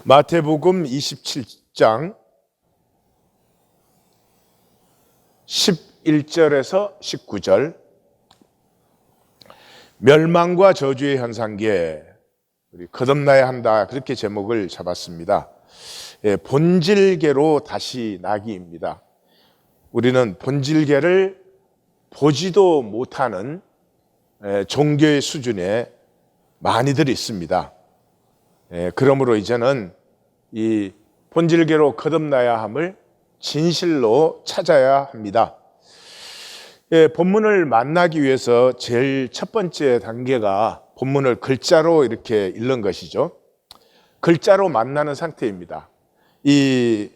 마태복음 27장 11절에서 19절, 멸망과 저주의 현상기에 우리 거듭나야 한다, 그렇게 제목을 잡았습니다. 본질계로 다시 나기입니다. 우리는 본질계를 보지도 못하는 종교의 수준에 많이들 있습니다. 그러므로 이제는 이 본질계로 거듭나야 함을 진실로 찾아야 합니다. 본문을 만나기 위해서 제일 첫 번째 단계가 본문을 글자로 이렇게 읽는 것이죠. 글자로 만나는 상태입니다. 이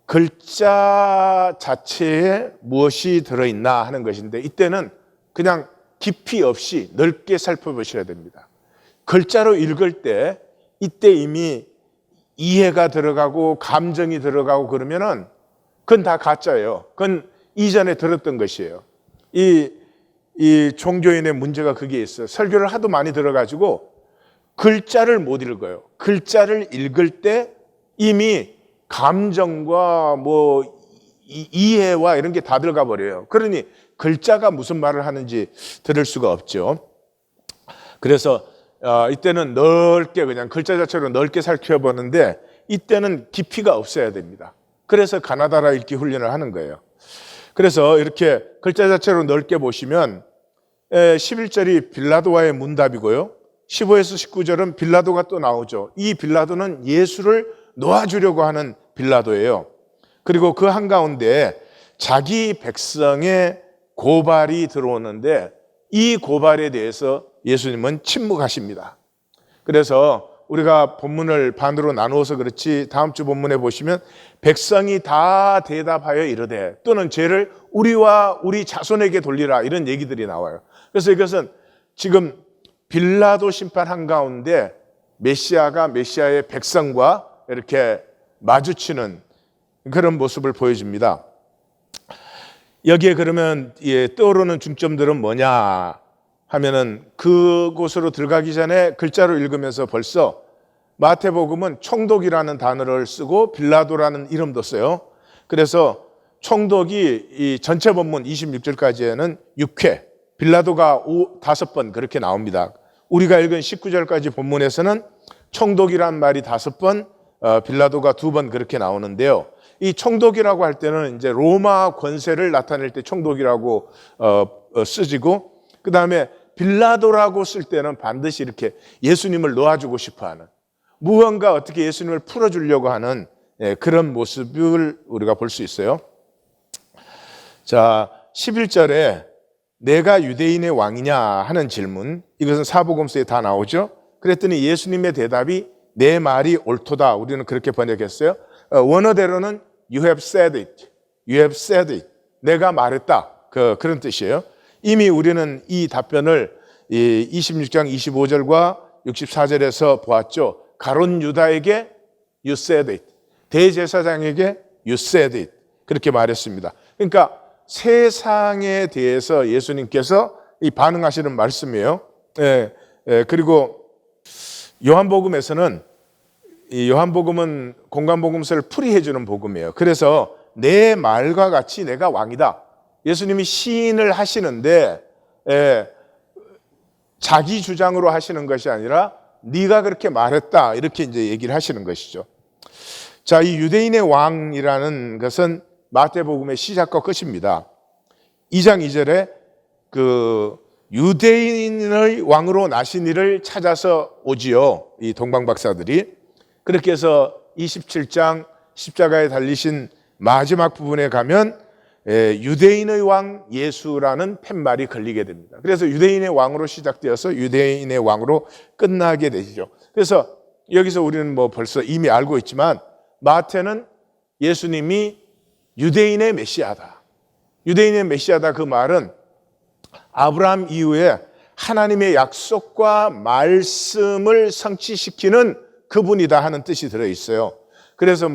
글자 자체에 무엇이 들어있나 하는 것인데, 이때는 그냥 깊이 없이 넓게 살펴보셔야 됩니다. 글자로 읽을 때 이때 이미 이해가 들어가고 감정이 들어가고 그러면은 그건 다 가짜예요. 그건 이전에 들었던 것이에요. 이 종교인의 문제가 그게 있어요. 설교를 하도 많이 들어가지고 글자를 못 읽어요. 글자를 읽을 때 이미 감정과 이해와 이런 게 다 들어가 버려요. 그러니 글자가 무슨 말을 하는지 들을 수가 없죠. 그래서 이때는 넓게 그냥 글자 자체로 넓게 살펴보는데, 이때는 깊이가 없어야 됩니다. 그래서 가나다라 읽기 훈련을 하는 거예요. 그래서 이렇게 글자 자체로 넓게 보시면 11절이 빌라도와의 문답이고요, 15에서 19절은 빌라도가 또 나오죠. 이 빌라도는 예수를 놓아주려고 하는 빌라도예요. 그리고 그 한가운데 자기 백성의 고발이 들어오는데, 이 고발에 대해서 예수님은 침묵하십니다. 그래서 우리가 본문을 반으로 나누어서 그렇지, 다음 주 본문에 보시면 백성이 다 대답하여 이르되, 또는 죄를 우리와 우리 자손에게 돌리라, 이런 얘기들이 나와요. 그래서 이것은 지금 빌라도 심판 한가운데 메시아가 메시아의 백성과 이렇게 마주치는 그런 모습을 보여줍니다. 여기에 그러면 떠오르는 중점들은 뭐냐 하면은, 그곳으로 들어가기 전에 글자로 읽으면서 벌써 마태복음은 총독이라는 단어를 쓰고 빌라도라는 이름도 써요. 그래서 총독이 이 전체 본문 26절까지에는 6회, 빌라도가 5번 그렇게 나옵니다. 우리가 읽은 19절까지 본문에서는 총독이란 말이 5번, 빌라도가 2번 그렇게 나오는데요. 이 총독이라고 할 때는 이제 로마 권세를 나타낼 때 총독이라고 쓰지고, 그 다음에 빌라도라고 쓸 때는 반드시 이렇게 예수님을 놓아주고 싶어하는, 무언가 어떻게 예수님을 풀어주려고 하는 그런 모습을 우리가 볼 수 있어요. 자, 11절에 내가 유대인의 왕이냐 하는 질문, 이것은 사복음서에 다 나오죠. 그랬더니 예수님의 대답이 내 말이 옳도다, 우리는 그렇게 번역했어요. 원어대로는 You have said it, You have said it, 내가 말했다, 그런 뜻이에요. 이미 우리는 이 답변을 26장 25절과 64절에서 보았죠. 가룟 유다에게 You said it, 대제사장에게 You said it, 그렇게 말했습니다. 그러니까 세상에 대해서 예수님께서 반응하시는 말씀이에요. 그리고 요한복음에서는, 이 요한복음은 공관복음서를 풀이해주는 복음이에요. 그래서 내 말과 같이 내가 왕이다, 예수님이 시인을 하시는데 자기 주장으로 하시는 것이 아니라 네가 그렇게 말했다, 이렇게 이제 얘기를 하시는 것이죠. 자, 이 유대인의 왕이라는 것은 마태복음의 시작과 끝입니다. 2장 2절에 그 유대인의 왕으로 나신 이를 찾아서 오지요, 이 동방박사들이. 그렇게 해서 27장 십자가에 달리신 마지막 부분에 가면 유대인의 왕 예수라는 팻말이 걸리게 됩니다. 그래서 유대인의 왕으로 시작되어서 유대인의 왕으로 끝나게 되죠. 그래서 여기서 우리는 벌써 이미 알고 있지만, 마태는 예수님이 유대인의 메시아다, 유대인의 메시아다, 그 말은 아브라함 이후에 하나님의 약속과 말씀을 성취시키는 그분이다 하는 뜻이 들어있어요. 그래서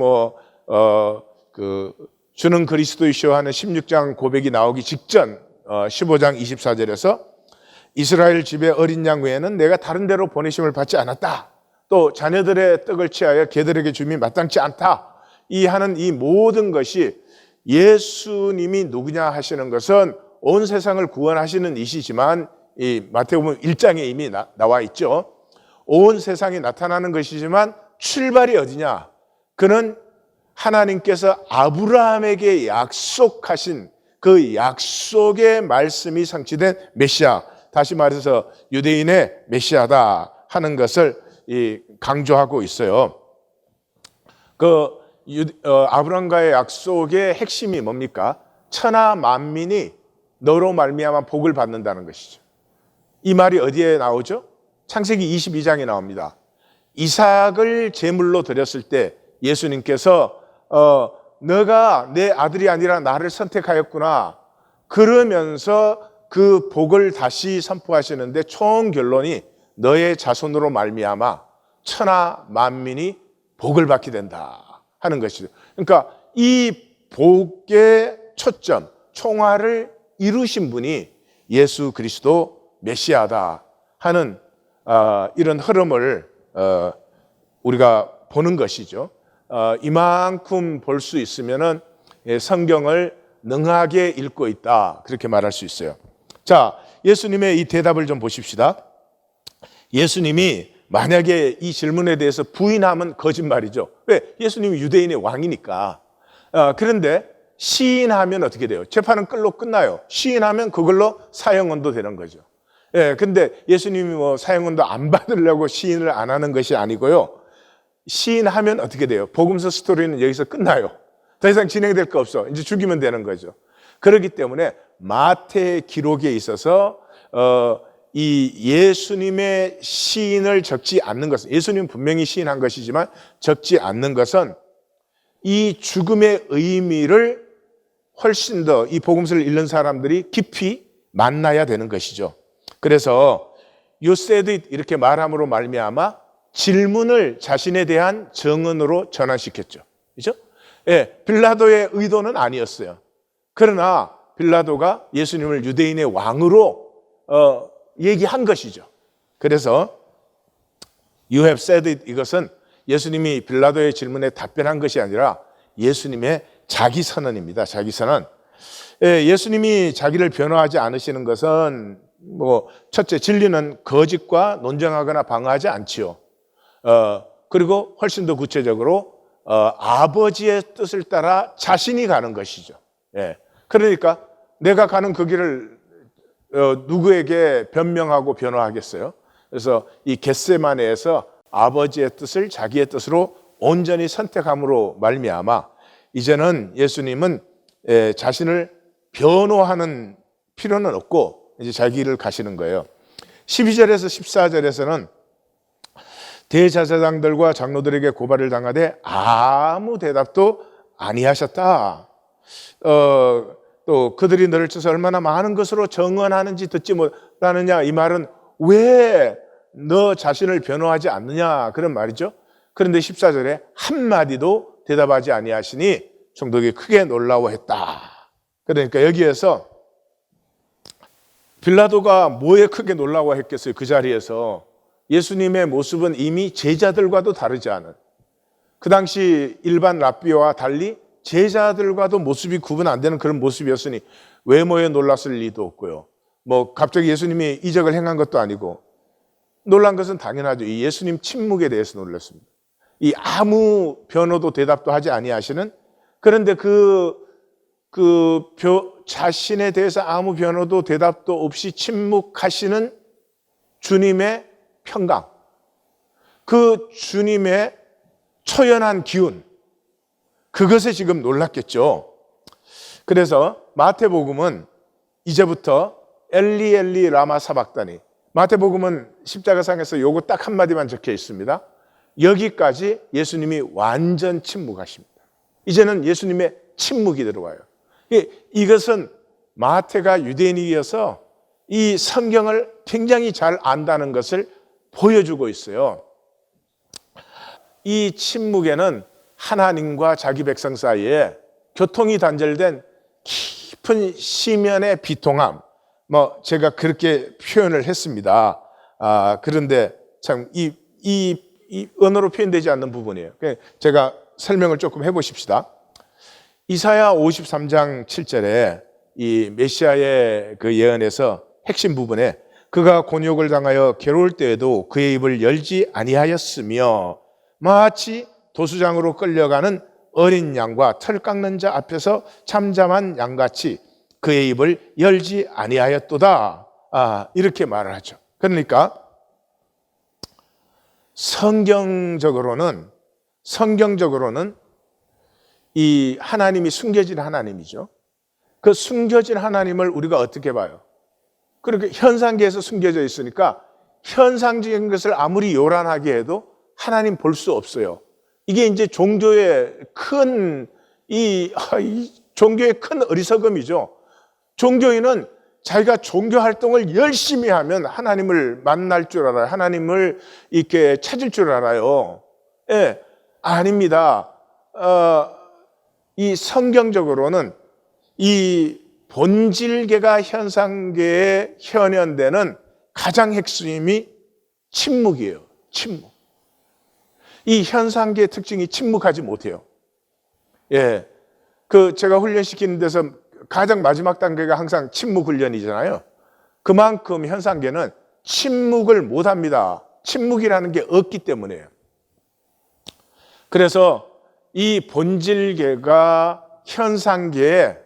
주는 그리스도이시오 하는 16장 고백이 나오기 직전 15장 24절에서 이스라엘 집의 어린 양 외에는 내가 다른 데로 보내심을 받지 않았다, 또 자녀들의 떡을 취하여 개들에게 줌이 마땅치 않다. 이 하는 이 모든 것이 예수님이 누구냐 하시는 것은 온 세상을 구원하시는 이시지만 이 마태복음 1장에 이미 나와 있죠. 온 세상에 나타나는 것이지만 출발이 어디냐? 그는 하나님께서 아브라함에게 약속하신 그 약속의 말씀이 성취된 메시아, 다시 말해서 유대인의 메시아다 하는 것을 강조하고 있어요. 아브라함과의 약속의 핵심이 뭡니까? 천하 만민이 너로 말미암아 복을 받는다는 것이죠. 이 말이 어디에 나오죠? 창세기 22장에 나옵니다. 이삭을 제물로 드렸을 때 예수님께서 너가 내 아들이 아니라 나를 선택하였구나 그러면서 그 복을 다시 선포하시는데 총 결론이 너의 자손으로 말미암아 천하 만민이 복을 받게 된다 하는 것이죠. 그러니까 이 복의 초점, 총알을 이루신 분이 예수 그리스도 메시아다 하는 이런 흐름을 우리가 보는 것이죠. 이만큼 볼 수 있으면은 성경을 능하게 읽고 있다 그렇게 말할 수 있어요. 자, 예수님의 이 대답을 좀 보십시다. 예수님이 만약에 이 질문에 대해서 부인하면 거짓말이죠. 왜? 예수님이 유대인의 왕이니까. 그런데 시인하면 어떻게 돼요? 재판은 끌로 끝나요. 시인하면 그걸로 사형언도 되는 거죠. 예, 근데 예수님이 뭐 사형언도 안 받으려고 시인을 안 하는 것이 아니고요. 시인하면 어떻게 돼요? 복음서 스토리는 여기서 끝나요. 더 이상 진행될 거 없어. 이제 죽이면 되는 거죠. 그렇기 때문에 마태 기록에 있어서 이 예수님의 시인을 적지 않는 것은, 예수님은 분명히 시인한 것이지만 적지 않는 것은 이 죽음의 의미를 훨씬 더 이 복음서를 읽는 사람들이 깊이 만나야 되는 것이죠. 그래서 You said it 이렇게 말함으로 말미암아 질문을 자신에 대한 정언으로 전환시켰죠. 그렇죠? 예, 빌라도의 의도는 아니었어요. 그러나 빌라도가 예수님을 유대인의 왕으로 얘기한 것이죠. 그래서 You have said it 이것은 예수님이 빌라도의 질문에 답변한 것이 아니라 예수님의 자기 선언입니다. 자기 선언. 예수님이 자기를 변호하지 않으시는 것은 첫째 진리는 거짓과 논쟁하거나 방어하지 않지요. 그리고 훨씬 더 구체적으로 아버지의 뜻을 따라 자신이 가는 것이죠. 그러니까 내가 가는 그 길을 누구에게 변명하고 변호하겠어요? 그래서 이 겟세마네에서 아버지의 뜻을 자기의 뜻으로 온전히 선택함으로 말미암아 이제는 예수님은 자신을 변호하는 필요는 없고 이제 자기 길을 가시는 거예요. 12절에서 14절에서는 대제사장들과 장로들에게 고발을 당하되 아무 대답도 아니하셨다. 또 그들이 너를 쳐서 얼마나 많은 것으로 정언하는지 듣지 못하느냐. 이 말은 왜 너 자신을 변호하지 않느냐 그런 말이죠. 그런데 14절에 한마디도 대답하지 아니하시니 총독이 크게 놀라워했다. 그러니까 여기에서 빌라도가 뭐에 크게 놀라워했겠어요? 그 자리에서 예수님의 모습은 이미 제자들과도 다르지 않은, 그 당시 일반 랍비와 달리 제자들과도 모습이 구분 안 되는 그런 모습이었으니 외모에 놀랐을 리도 없고요. 갑자기 예수님이 이적을 행한 것도 아니고 놀란 것은 당연하죠. 이 예수님 침묵에 대해서 놀랐습니다. 이 아무 변호도 대답도 하지 아니하시는, 그런데 자신에 대해서 아무 변호도 대답도 없이 침묵하시는 주님의 평강, 그 주님의 초연한 기운, 그것에 지금 놀랐겠죠. 그래서 마태복음은 이제부터 엘리 엘리 라마 사박다니, 마태복음은 십자가상에서 요거 딱 한마디만 적혀 있습니다. 여기까지 예수님이 완전 침묵하십니다. 이제는 예수님의 침묵이 들어와요. 이것은 마태가 유대인이어서 이 성경을 굉장히 잘 안다는 것을 보여주고 있어요. 이 침묵에는 하나님과 자기 백성 사이에 교통이 단절된 깊은 시면의 비통함, 제가 그렇게 표현을 했습니다. 그런데 참 이 이 언어로 표현되지 않는 부분이에요. 제가 설명을 조금 해보십시다. 이사야 53장 7절에 이 메시아의 그 예언에서 핵심 부분에 그가 곤욕을 당하여 괴로울 때에도 그의 입을 열지 아니하였으며 마치 도수장으로 끌려가는 어린 양과 털 깎는 자 앞에서 잠잠한 양같이 그의 입을 열지 아니하였도다. 이렇게 말을 하죠. 그러니까 성경적으로는 이 하나님이 숨겨진 하나님이죠. 그 숨겨진 하나님을 우리가 어떻게 봐요? 그렇게 현상계에서 숨겨져 있으니까 현상적인 것을 아무리 요란하게 해도 하나님 볼 수 없어요. 이게 이제 종교의 종교의 큰 어리석음이죠. 종교인은 자기가 종교 활동을 열심히 하면 하나님을 만날 줄 알아요. 하나님을 이렇게 찾을 줄 알아요. 예, 아닙니다. 이 성경적으로는 이 본질계가 현상계에 현현되는 가장 핵심이 침묵이에요. 침묵. 이 현상계의 특징이 침묵하지 못해요. 예, 제가 훈련시키는 데서 가장 마지막 단계가 항상 침묵 훈련이잖아요. 그만큼 현상계는 침묵을 못합니다. 침묵이라는 게 없기 때문에요. 그래서 이 본질계가 현상계에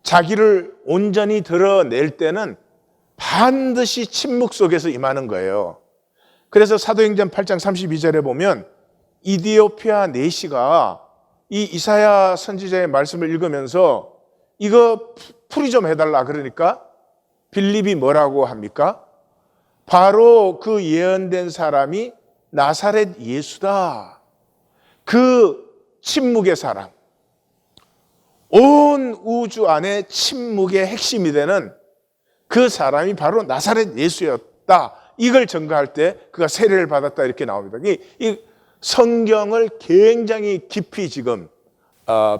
자기를 온전히 드러낼 때는 반드시 침묵 속에서 임하는 거예요. 그래서 사도행전 8장 32절에 보면 이디오피아 내시가 이 이사야 선지자의 말씀을 읽으면서 이거 풀이 좀 해달라 그러니까 빌립이 뭐라고 합니까? 바로 그 예언된 사람이 나사렛 예수다. 그 침묵의 사람. 온 우주 안에 침묵의 핵심이 되는 그 사람이 바로 나사렛 예수였다. 이걸 증거할 때 그가 세례를 받았다 이렇게 나옵니다. 이 성경을 굉장히 깊이 지금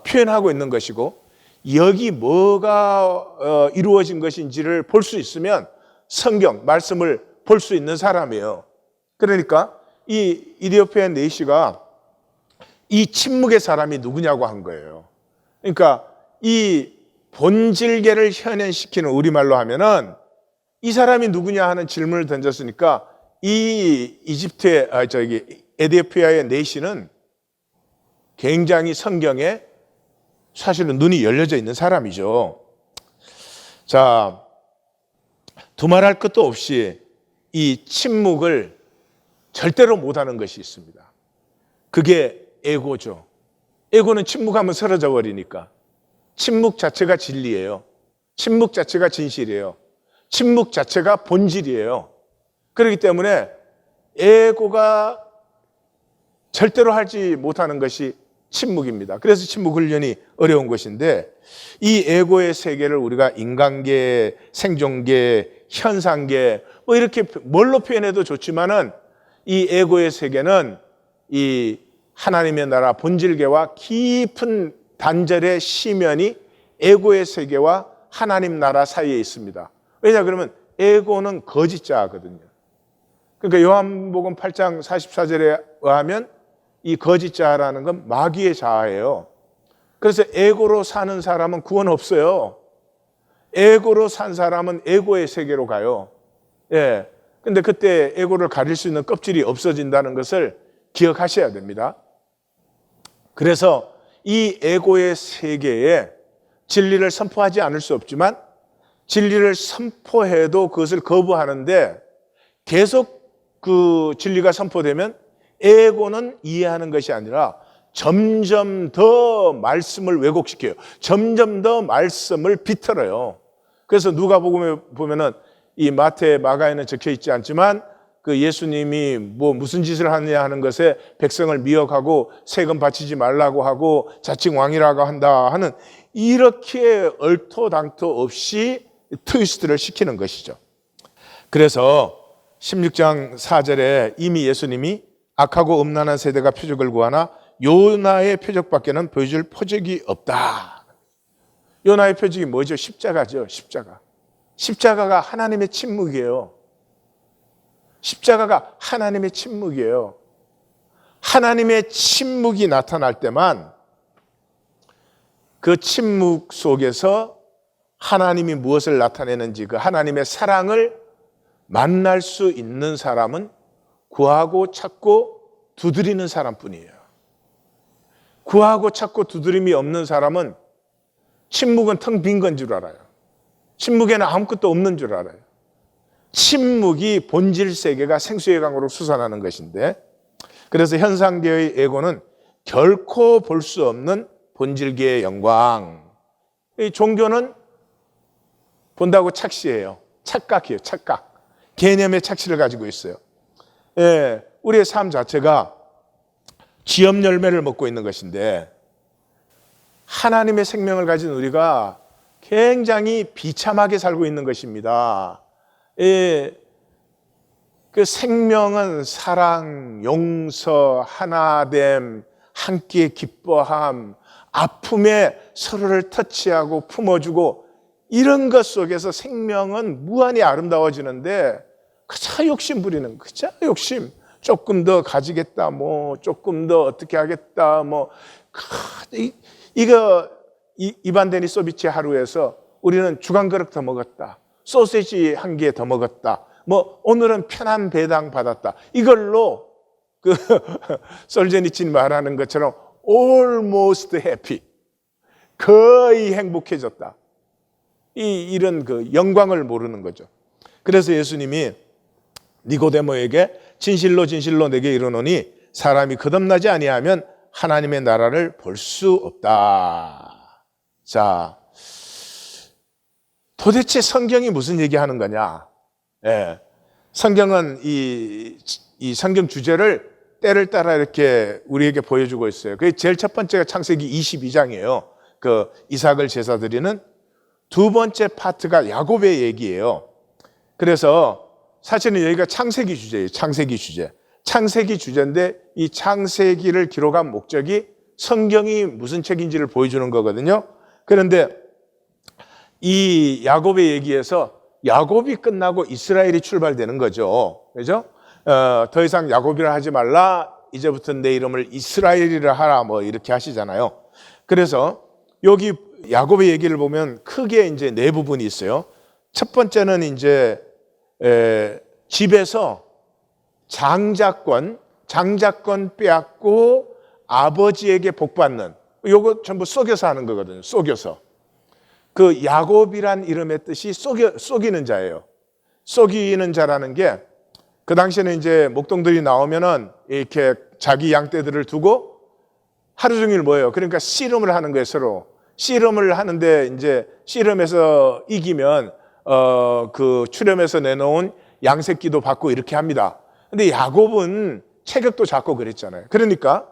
표현하고 있는 것이고 여기 뭐가 이루어진 것인지를 볼 수 있으면 성경 말씀을 볼 수 있는 사람이에요. 그러니까 이 이디오피아 내시가 이 침묵의 사람이 누구냐고 한 거예요. 그러니까 이 본질계를 현현시키는 우리말로 하면은 이 사람이 누구냐 하는 질문을 던졌으니까 이 에디오피아의 내시는 굉장히 성경에 사실은 눈이 열려져 있는 사람이죠. 자, 두말할 것도 없이 이 침묵을 절대로 못하는 것이 있습니다. 그게 에고죠. 에고는 침묵하면 사라져 버리니까. 침묵 자체가 진리예요. 침묵 자체가 진실이에요. 침묵 자체가 본질이에요. 그렇기 때문에 에고가 절대로 하지 못하는 것이 침묵입니다. 그래서 침묵 훈련이 어려운 것인데 이 에고의 세계를 우리가 인간계, 생존계, 현상계 뭐 이렇게 뭘로 표현해도 좋지만은 이 에고의 세계는 이 하나님의 나라 본질계와 깊은 단절의 시면이 에고의 세계와 하나님 나라 사이에 있습니다. 왜냐 그러면 에고는 거짓자거든요. 그러니까 요한복음 8장 44절에 의하면 이 거짓자라는 건 마귀의 자아예요. 그래서 에고로 사는 사람은 구원 없어요. 에고로 산 사람은 에고의 세계로 가요. 예. 근데 그때 에고를 가릴 수 있는 껍질이 없어진다는 것을 기억하셔야 됩니다. 그래서 이 에고의 세계에 진리를 선포하지 않을 수 없지만 진리를 선포해도 그것을 거부하는데 계속 그 진리가 선포되면 에고는 이해하는 것이 아니라 점점 더 말씀을 왜곡시켜요. 점점 더 말씀을 비틀어요. 그래서 누가복음에 보면은 이 마태, 마가에는 적혀 있지 않지만 그 예수님이 뭐 무슨 짓을 하느냐 하는 것에 백성을 미혹하고 세금 바치지 말라고 하고 자칭 왕이라고 한다 하는 이렇게 얼토당토 없이 트위스트를 시키는 것이죠. 그래서 16장 4절에 이미 예수님이 악하고 음란한 세대가 표적을 구하나 요나의 표적밖에는 보여줄 표적이 없다. 요나의 표적이 뭐죠? 십자가죠. 십자가. 십자가가 하나님의 침묵이에요. 십자가가 하나님의 침묵이에요. 하나님의 침묵이 나타날 때만 그 침묵 속에서 하나님이 무엇을 나타내는지, 그 하나님의 사랑을 만날 수 있는 사람은 구하고 찾고 두드리는 사람뿐이에요. 구하고 찾고 두드림이 없는 사람은 침묵은 텅 빈 건 줄 알아요. 침묵에는 아무것도 없는 줄 알아요. 침묵이 본질 세계가 생수의 강으로 솟아나는 것인데, 그래서 현상계의 에고는 결코 볼 수 없는 본질계의 영광. 이 종교는 본다고 착시해요. 착각이에요. 착각. 개념의 착시를 가지고 있어요. 예, 우리의 삶 자체가 지엽 열매를 먹고 있는 것인데, 하나님의 생명을 가진 우리가 굉장히 비참하게 살고 있는 것입니다. 예, 그 생명은 사랑, 용서, 하나됨, 함께 기뻐함, 아픔에 서로를 터치하고 품어주고, 이런 것 속에서 생명은 무한히 아름다워지는데 그저 욕심 부리는, 그저 욕심. 조금 더 가지겠다, 뭐 조금 더 어떻게 하겠다, 뭐 이거 이반데니 소비치 하루에서 우리는 죽 한 그릇 더 먹었다, 소시지 한 개 더 먹었다, 뭐 오늘은 편한 배당 받았다, 이걸로 그 솔제니친 말하는 것처럼 almost happy, 거의 행복해졌다. 이런 그 영광을 모르는 거죠. 그래서 예수님이 니고데모에게 진실로 진실로 내게 이르노니 사람이 거듭나지 아니하면 하나님의 나라를 볼 수 없다. 자, 도대체 성경이 무슨 얘기하는 거냐? 예, 성경은 이 성경 주제를 때를 따라 이렇게 우리에게 보여주고 있어요. 그 제일 첫 번째가 창세기 22장이에요. 그 이삭을 제사 드리는. 두 번째 파트가 야곱의 얘기예요. 그래서 사실은 여기가 창세기 주제예요. 창세기 주제. 창세기 주제인데 이 창세기를 기록한 목적이 성경이 무슨 책인지를 보여주는 거거든요. 그런데 이 야곱의 얘기에서 야곱이 끝나고 이스라엘이 출발되는 거죠. 그죠? 더 이상 야곱이라 하지 말라. 이제부터 내 이름을 이스라엘이라 하라. 뭐 이렇게 하시잖아요. 그래서 여기 야곱의 얘기를 보면 크게 이제 네 부분이 있어요. 첫 번째는 이제 집에서 장자권 빼앗고 아버지에게 복받는, 요거 전부 속여서 하는 거거든요. 속여서. 그 야곱이란 이름의 뜻이 속이는 자예요. 속이는 자라는 게, 그 당시에는 이제 목동들이 나오면은 이렇게 자기 양떼들을 두고 하루 종일 뭐예요? 그러니까 씨름을 하는 거예요, 서로. 씨름을 하는데 이제 씨름에서 이기면 그 출염에서 내놓은 양새끼도 받고 이렇게 합니다. 근데 야곱은 체격도 작고 그랬잖아요. 그러니까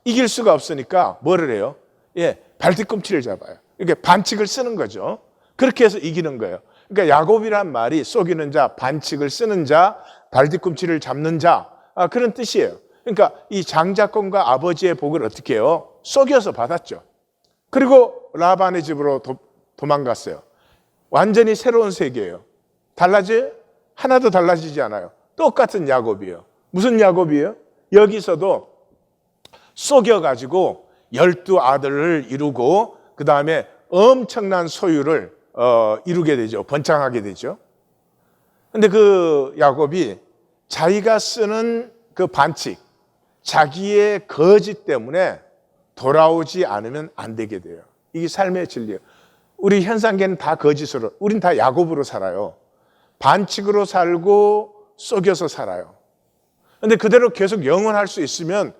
이길 수가 없으니까 뭐를 해요? 예, 발뒤꿈치를 잡아요. 이렇게 반칙을 쓰는 거죠. 그렇게 해서 이기는 거예요. 그러니까 야곱이란 말이 속이는 자, 반칙을 쓰는 자, 발뒤꿈치를 잡는 자, 그런 뜻이에요. 그러니까 이 장자권과 아버지의 복을 어떻게 해요? 속여서 받았죠. 그리고 라반의 집으로 도망갔어요. 완전히 새로운 세계예요. 달라져요? 하나도 달라지지 않아요. 똑같은 야곱이에요. 무슨 야곱이에요? 여기서도 속여가지고 12아들을 이루고 그 다음에 엄청난 소유를 이루게 되죠. 번창하게 되죠. 근데 그 야곱이 자기가 쓰는 그 반칙, 자기의 거짓 때문에 돌아오지 않으면 안 되게 돼요. 이게 삶의 진리예요. 우리 현상계는 다 거짓으로, 우린 다 야곱으로 살아요. 반칙으로 살고 속여서 살아요. 근데 그대로 계속 영원할 수 있으면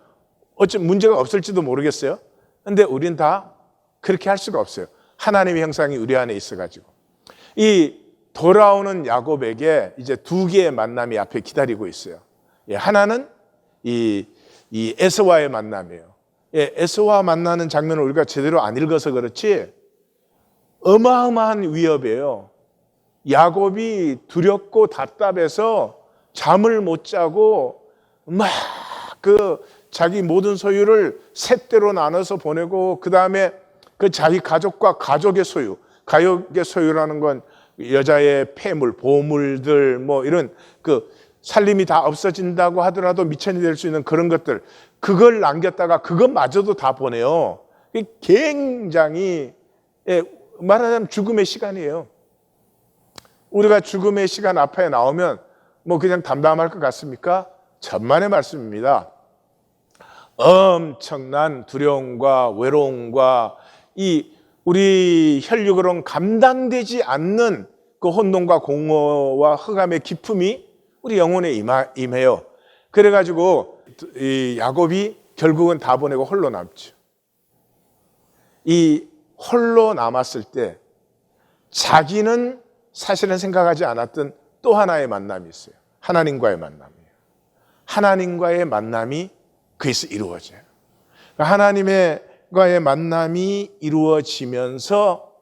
어쩜 문제가 없을지도 모르겠어요. 근데 우린 다 그렇게 할 수가 없어요. 하나님의 형상이 우리 안에 있어가지고. 이 돌아오는 야곱에게 이제 두 개의 만남이 앞에 기다리고 있어요. 예, 하나는 이 에서와의 만남이에요. 예, 에서와 만나는 장면을 우리가 제대로 안 읽어서 그렇지 어마어마한 위협이에요. 야곱이 두렵고 답답해서 잠을 못 자고 막 자기 모든 소유를 셋대로 나눠서 보내고, 그 다음에 그 자기 가족과 가족의 소유라는 건 여자의 폐물, 보물들, 뭐 이런 살림이 다 없어진다고 하더라도 미천이 될 수 있는 그런 것들, 그걸 남겼다가 그것마저도 다 보내요. 굉장히 말하자면 죽음의 시간이에요. 우리가 죽음의 시간 앞에 나오면 뭐 그냥 담담할 것 같습니까? 천만의 말씀입니다. 엄청난 두려움과 외로움과 이 우리 혈육으로는 감당되지 않는 그 혼돈과 공허와 흑암의 기품이 우리 영혼에 임해요. 그래가지고 이 야곱이 결국은 다 보내고 홀로 남죠. 이 홀로 남았을 때 자기는 사실은 생각하지 않았던 또 하나의 만남이 있어요. 하나님과의 만남이에요. 하나님과의 만남이 거기서 이루어져요. 하나님과의 만남이 이루어지면서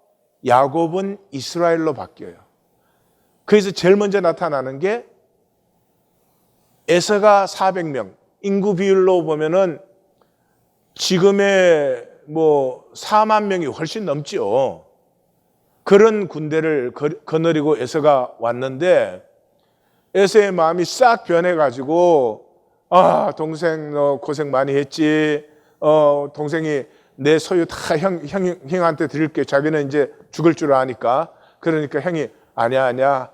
야곱은 이스라엘로 바뀌어요. 거기서 제일 먼저 나타나는 게 에서가 400명, 인구 비율로 보면은 지금의 뭐 4만 명이 훨씬 넘죠. 그런 군대를 거느리고 에서가 왔는데 에서의 마음이 싹 변해가지고 동생 너 고생 많이 했지. 동생이 내 소유 다 형한테 드릴게. 자기는 이제 죽을 줄 아니까. 그러니까 형이 아니야.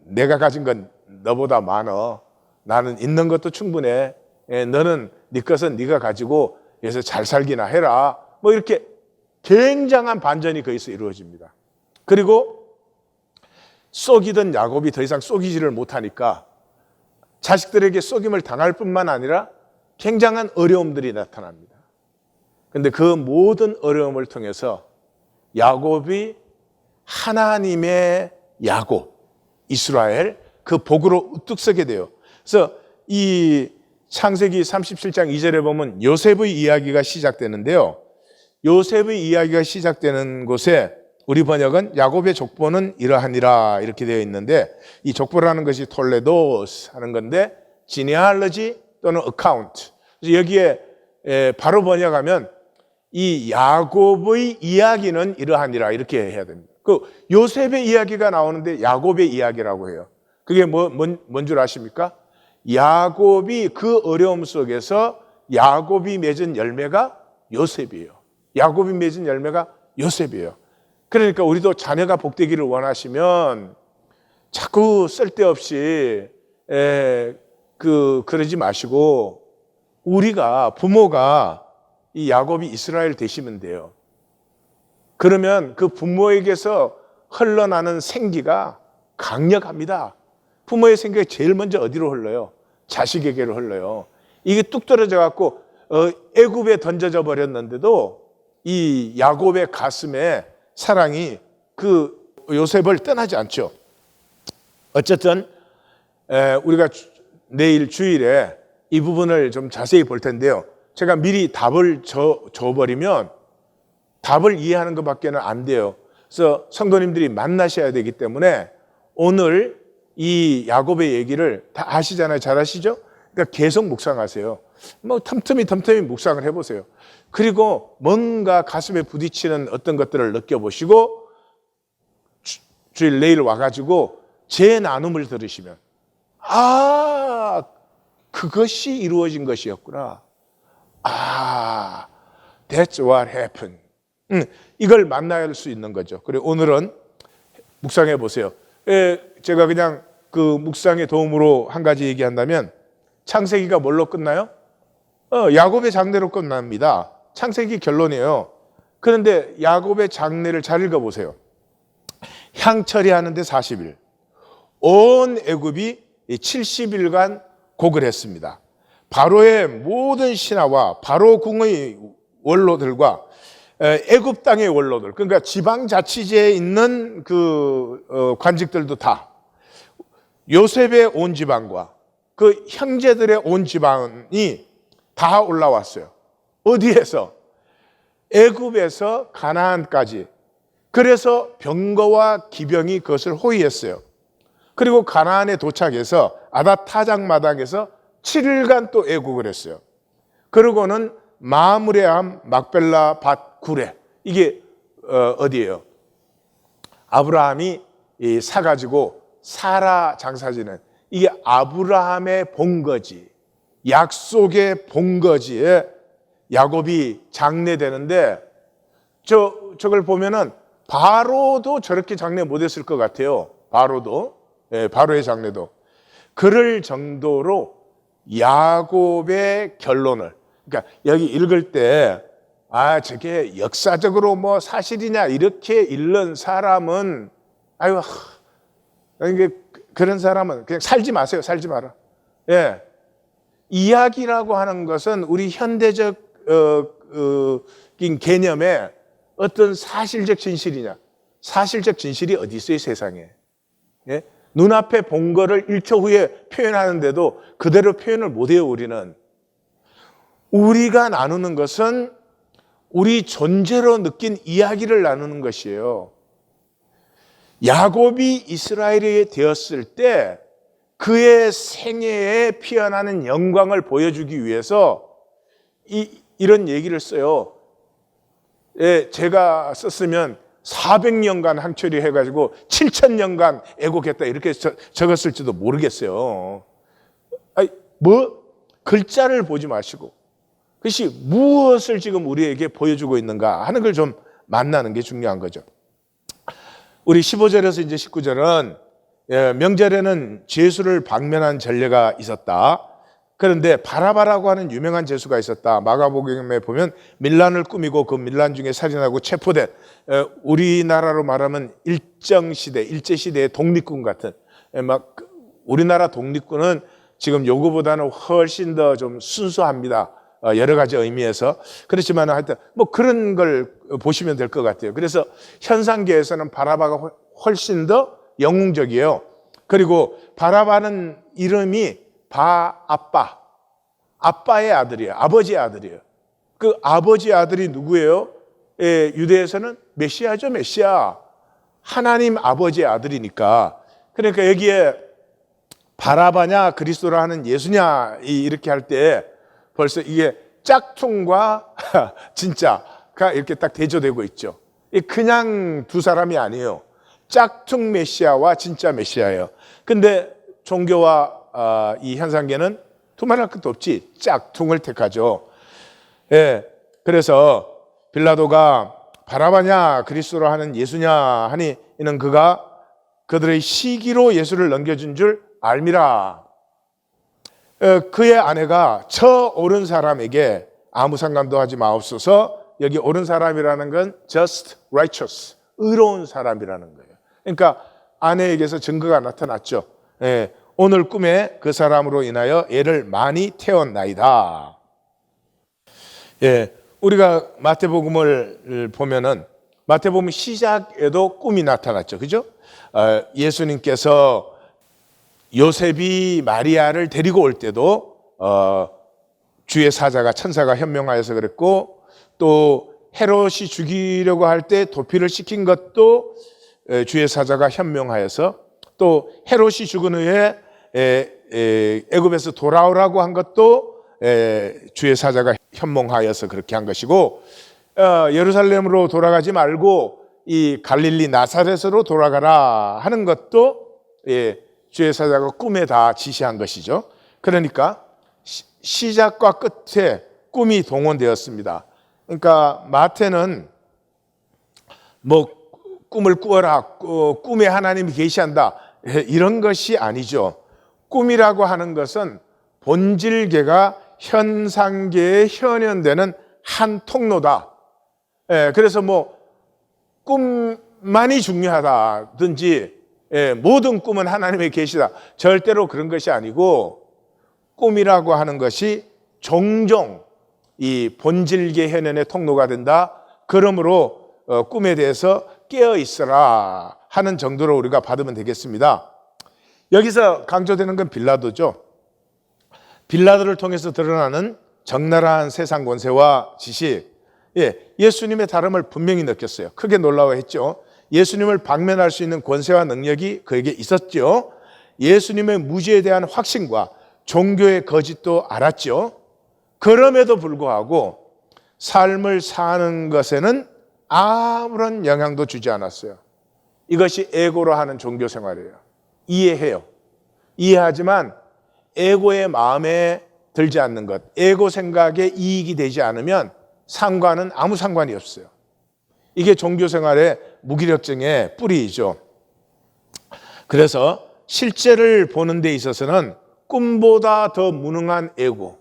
내가 가진 건 너보다 많어. 나는 있는 것도 충분해. 너는 네 것은 네가 가지고 그래서 잘 살기나 해라. 뭐 이렇게 굉장한 반전이 거기서 이루어집니다. 그리고 속이던 야곱이 더 이상 속이지를 못하니까 자식들에게 속임을 당할 뿐만 아니라 굉장한 어려움들이 나타납니다. 그런데 그 모든 어려움을 통해서 야곱이 하나님의 야곱, 이스라엘, 그 복으로 우뚝 서게 돼요. 그래서 이 창세기 37장 2절에 보면 요셉의 이야기가 시작되는데요. 요셉의 이야기가 시작되는 곳에 우리 번역은 야곱의 족보는 이러하니라 이렇게 되어 있는데, 이 족보라는 것이 톨레도스 하는 건데 genealogy 또는 account. 여기에 바로 번역하면 이 야곱의 이야기는 이러하니라 이렇게 해야 됩니다. 그 요셉의 이야기가 나오는데 야곱의 이야기라고 해요. 그게 뭔 줄 아십니까? 야곱이 그 어려움 속에서 야곱이 맺은 열매가 요셉이에요. 야곱이 맺은 열매가 요셉이에요. 그러니까 우리도 자녀가 복되기를 원하시면 자꾸 쓸데없이 그러지 마시고, 우리가 부모가 이 야곱이 이스라엘 되시면 돼요. 그러면 그 부모에게서 흘러나는 생기가 강력합니다. 부모의 생기가 제일 먼저 어디로 흘러요? 자식에게로 흘러요. 이게 뚝 떨어져 갖고 애굽에 던져져 버렸는데도 이 야곱의 가슴에 사랑이 그 요셉을 떠나지 않죠. 어쨌든 우리가 내일 주일에 이 부분을 좀 자세히 볼 텐데요. 제가 미리 답을 줘버리면 답을 이해하는 것밖에는 안 돼요. 그래서 성도님들이 만나셔야 되기 때문에 오늘 이 야곱의 얘기를 다 아시잖아요. 잘 아시죠? 그러니까 계속 묵상하세요. 뭐 틈틈이 묵상을 해보세요. 그리고 뭔가 가슴에 부딪히는 어떤 것들을 느껴보시고 주일 내일 와가지고 제 나눔을 들으시면 그것이 이루어진 것이었구나. That's what happened. 이걸 만날 수 있는 거죠. 그리고 오늘은 묵상해 보세요. 제가 그냥 그 묵상의 도움으로 한 가지 얘기한다면, 창세기가 뭘로 끝나요? 야곱의 장래로 끝납니다. 창세기 결론이에요. 그런데 야곱의 장래를 잘 읽어보세요. 향처리 하는데 40일, 온 애굽이 70일간 곡을 했습니다. 바로의 모든 신하와 바로 궁의 원로들과 애굽 땅의 원로들, 그러니까 지방자치제에 있는 그 관직들도 다, 요셉의 온 지방과 그 형제들의 온 지방이 다 올라왔어요. 어디에서? 애굽에서 가나안까지. 그래서 병거와 기병이 그것을 호위했어요. 그리고 가나안에 도착해서 아닷타장 마당에서 7일간 또 애국을 했어요. 그러고는 마므레암 막벨라 밭 구레, 이게 어디예요? 아브라함이 사가지고 사라 장사지는 이게 아브라함의 본거지, 약속의 본거지에 야곱이 장례되는데 저걸 보면은 바로도 저렇게 장례 못했을 것 같아요. 바로도, 바로의 장례도. 그럴 정도로 야곱의 결론을, 그러니까 여기 읽을 때 저게 역사적으로 뭐 사실이냐 이렇게 읽는 사람은 이게 그런 사람은 그냥 살지 마세요. 살지 마라. 예. 이야기라고 하는 것은 우리 현대적 개념에 어떤 사실적 진실이냐? 사실적 진실이 어디 있어요, 세상에? 예? 눈앞에 본 거를 1초 후에 표현하는데도 그대로 표현을 못해요, 우리는. 우리가 나누는 것은 우리 존재로 느낀 이야기를 나누는 것이에요. 야곱이 이스라엘이 되었을 때 그의 생애에 피어나는 영광을 보여주기 위해서 이런 얘기를 써요. 제가 썼으면 400년간 항철이 해가지고 7,000년간 애곡했다 이렇게 적었을지도 모르겠어요. 글자를 보지 마시고 그것이 무엇을 지금 우리에게 보여주고 있는가 하는 걸 좀 만나는 게 중요한 거죠. 우리 15절에서 이제 19절은 명절에는 제수를 방면한 전례가 있었다. 그런데 바라바라고 하는 유명한 제수가 있었다. 마가복음에 보면 밀란을 꾸미고 그 밀란 중에 살인하고 체포된, 우리나라로 말하면 일제시대의 독립군 같은, 우리나라 독립군은 지금 요거보다는 훨씬 더 좀 순수합니다. 여러 가지 의미에서. 그렇지만 하여튼 뭐 그런 걸 보시면 될 것 같아요. 그래서 현상계에서는 바라바가 훨씬 더 영웅적이에요. 그리고 바라바는 이름이 아빠의 아들이에요. 아버지의 아들이에요. 그 아버지의 아들이 누구예요? 유대에서는 메시아죠, 메시아. 하나님 아버지의 아들이니까. 그러니까 여기에 바라바냐 그리스도라 하는 예수냐 이렇게 할 때 벌써 이게 짝퉁과 진짜가 이렇게 딱 대조되고 있죠. 그냥 두 사람이 아니에요. 짝퉁 메시아와 진짜 메시아예요. 근데 종교와 이 현상계는 두말할 것도 없지 짝퉁을 택하죠. 그래서 빌라도가 바라바냐 그리스도라 하는 예수냐 하니 이는 그가 그들의 시기로 예수를 넘겨준 줄 알미라. 그의 아내가 저 옳은 사람에게 아무 상관도 하지 마옵소서. 여기 옳은 사람이라는 건 just righteous, 의로운 사람이라는 거예요. 그러니까 아내에게서 증거가 나타났죠. 오늘 꿈에 그 사람으로 인하여 애를 많이 태웠나이다. 우리가 마태복음을 보면은 마태복음 시작에도 꿈이 나타났죠. 그죠? 예수님께서 요셉이 마리아를 데리고 올 때도 주의 사자가 천사가 현명하여서 그랬고, 또 헤롯이 죽이려고 할 때 도피를 시킨 것도 주의 사자가 현명하여서, 또 헤롯이 죽은 후에 애굽에서 돌아오라고 한 것도 주의 사자가 현명하여서 그렇게 한 것이고, 예루살렘으로 돌아가지 말고 이 갈릴리 나사렛으로 돌아가라 하는 것도 주의 사자가 꿈에 다 지시한 것이죠. 그러니까 시작과 끝에 꿈이 동원되었습니다. 그러니까 마태는 뭐 꿈을 꾸어라, 꿈에 하나님이 계시한다 이런 것이 아니죠. 꿈이라고 하는 것은 본질계가 현상계에 현현되는 한 통로다. 그래서 뭐 꿈만이 중요하다든지 모든 꿈은 하나님의 계시다, 절대로 그런 것이 아니고, 꿈이라고 하는 것이 종종 이 본질계 현현의 통로가 된다. 그러므로 꿈에 대해서 깨어 있어라 하는 정도로 우리가 받으면 되겠습니다. 여기서 강조되는 건 빌라도죠. 빌라도를 통해서 드러나는 적나라한 세상 권세와 지식, 예수님의 다름을 분명히 느꼈어요. 크게 놀라워했죠. 예수님을 방면할 수 있는 권세와 능력이 그에게 있었죠. 예수님의 무지에 대한 확신과 종교의 거짓도 알았죠. 그럼에도 불구하고 삶을 사는 것에는 아무런 영향도 주지 않았어요. 이것이 에고로 하는 종교 생활이에요. 이해해요. 이해하지만 에고의 마음에 들지 않는 것, 에고 생각에 이익이 되지 않으면 상관은 아무 상관이 없어요. 이게 종교 생활의 무기력증의 뿌리이죠. 그래서 실제를 보는 데 있어서는 꿈보다 더 무능한 에고.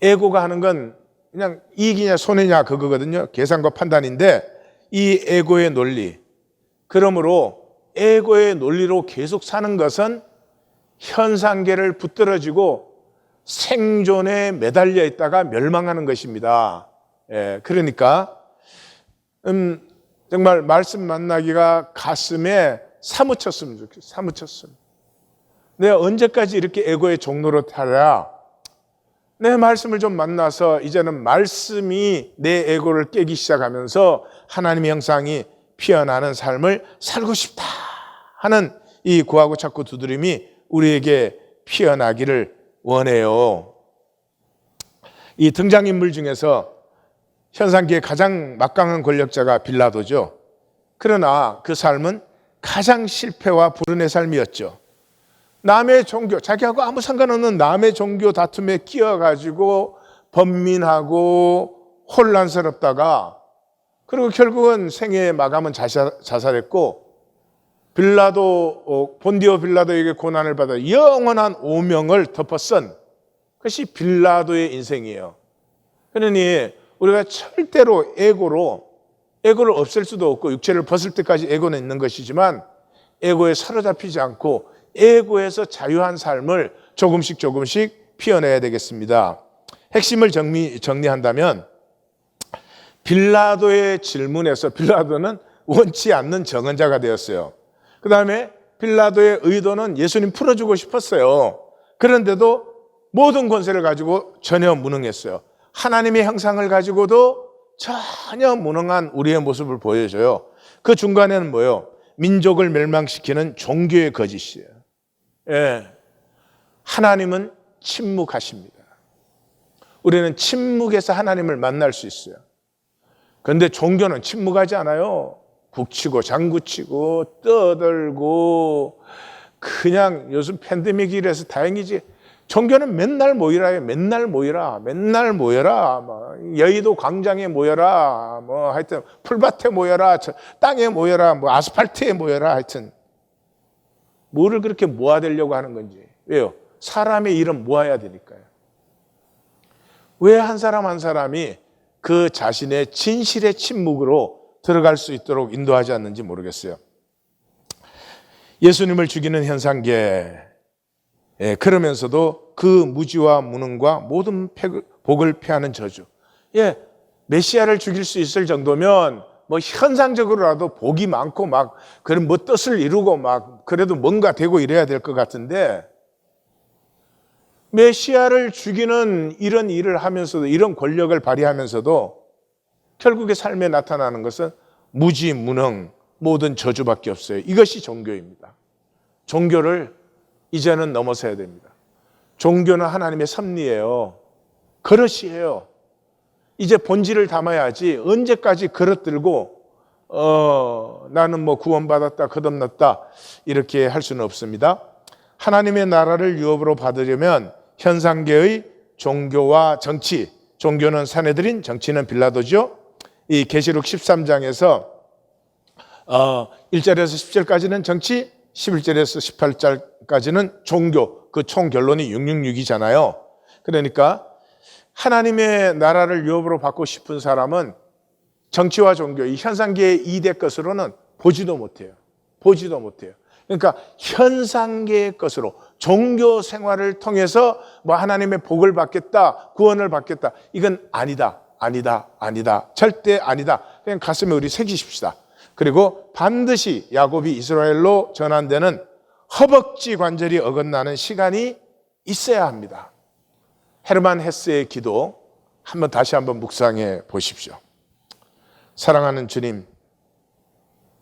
에고가 하는 건 그냥 이익이냐 손해냐 그거거든요. 계산과 판단인데 이 에고의 논리. 그러므로 에고의 논리로 계속 사는 것은 현상계를 붙들어지고 생존에 매달려 있다가 멸망하는 것입니다. 그러니까 정말 말씀 만나기가 가슴에 사무쳤으면 좋겠어요. 사무쳤으면. 내가 언제까지 이렇게 에고의 종로로 타랴? 내 말씀을 좀 만나서 이제는 말씀이 내 에고를 깨기 시작하면서 하나님의 형상이 피어나는 삶을 살고 싶다 하는 이 구하고 찾고 두드림이 우리에게 피어나기를 원해요. 이 등장인물 중에서 현상계의 가장 막강한 권력자가 빌라도죠. 그러나 그 삶은 가장 실패와 불운의 삶이었죠. 남의 종교, 자기하고 아무 상관없는 남의 종교 다툼에 끼어가지고 번민하고 혼란스럽다가 그리고 결국은 생애의 마감은 자살했고 본디오 빌라도에게 고난을 받아 영원한 오명을 덮어쓴 그것이 빌라도의 인생이에요. 그러니 우리가 절대로 에고를 없앨 수도 없고 육체를 벗을 때까지 에고는 있는 것이지만 에고에 사로잡히지 않고 에고에서 자유한 삶을 조금씩 피워내야 되겠습니다. 핵심을 정리한다면 빌라도의 질문에서 빌라도는 원치 않는 정언자가 되었어요. 그 다음에 빌라도의 의도는 예수님 풀어주고 싶었어요. 그런데도 모든 권세를 가지고 전혀 무능했어요. 하나님의 형상을 가지고도 전혀 무능한 우리의 모습을 보여줘요. 그 중간에는 뭐예요? 민족을 멸망시키는 종교의 거짓이에요. 하나님은 침묵하십니다. 우리는 침묵에서 하나님을 만날 수 있어요. 그런데 종교는 침묵하지 않아요. 북치고 장구치고 떠들고 그냥 요즘 팬데믹이라서 다행이지 종교는 맨날 모이라요. 맨날 모여라. 뭐 여의도 광장에 모여라. 뭐 하여튼 풀밭에 모여라. 땅에 모여라. 뭐 아스팔트에 모여라. 하여튼 뭐를 그렇게 모아대려고 하는 건지. 왜요? 사람의 일은 모아야 되니까요. 왜 한 사람 한 사람이 그 자신의 진실의 침묵으로 들어갈 수 있도록 인도하지 않는지 모르겠어요. 예수님을 죽이는 현상계, 그러면서도 그 무지와 무능과 모든 복을 패하는 저주. 메시아를 죽일 수 있을 정도면 뭐 현상적으로라도 복이 많고 막 그런 뭐 뜻을 이루고 막 그래도 뭔가 되고 이래야 될 것 같은데 메시아를 죽이는 이런 일을 하면서도 이런 권력을 발휘하면서도 결국에 삶에 나타나는 것은 무지, 무능, 모든 저주밖에 없어요. 이것이 종교입니다. 종교를 이제는 넘어서야 됩니다. 종교는 하나님의 섭리예요. 그릇이에요. 이제 본질을 담아야지 언제까지 그릇 들고 나는 뭐 구원받았다, 거듭났다 이렇게 할 수는 없습니다. 하나님의 나라를 유업으로 받으려면 현상계의 종교와 정치, 종교는 사내들인 정치는 빌라도죠. 이 계시록 13장에서 1절에서 10절까지는 정치, 11절에서 18절까지는 종교, 그 총 결론이 666이잖아요. 그러니까 하나님의 나라를 유업으로 받고 싶은 사람은 정치와 종교, 이 현상계의 2대 것으로는 보지도 못해요. 그러니까 현상계의 것으로 종교 생활을 통해서 뭐 하나님의 복을 받겠다, 구원을 받겠다. 이건 아니다. 절대 아니다. 그냥 가슴에 우리 새기십시다. 그리고 반드시 야곱이 이스라엘로 전환되는 허벅지 관절이 어긋나는 시간이 있어야 합니다. 헤르만 헤스의 기도 다시 한번 묵상해 보십시오. 사랑하는 주님,